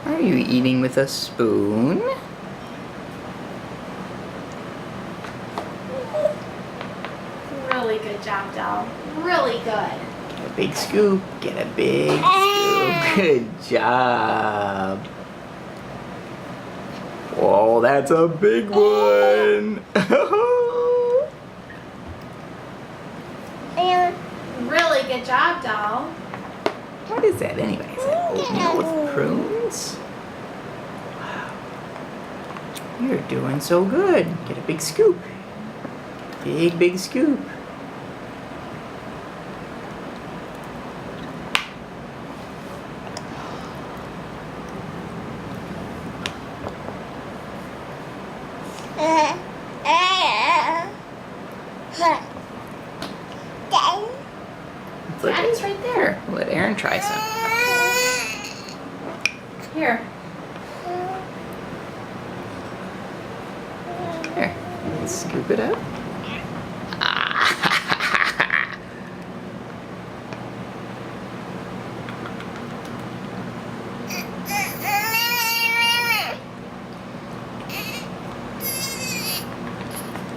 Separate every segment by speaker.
Speaker 1: Are you eating with a spoon?
Speaker 2: Really good job, doll. Really good.
Speaker 1: Get a big scoop. Get a big scoop. Good job. Whoa, that's a big one.
Speaker 2: Really good job, doll.
Speaker 1: What is that anyway? Is that oatmeal with prunes? Wow. You're doing so good. Get a big scoop. Big scoop.
Speaker 2: Daddy's right there.
Speaker 1: Let Aaron try some.
Speaker 2: Here.
Speaker 1: Here, let's scoop it up.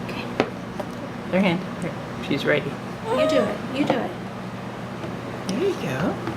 Speaker 1: Okay. Their hand. Here. She's ready.
Speaker 2: You do it. You do it.
Speaker 1: There you go.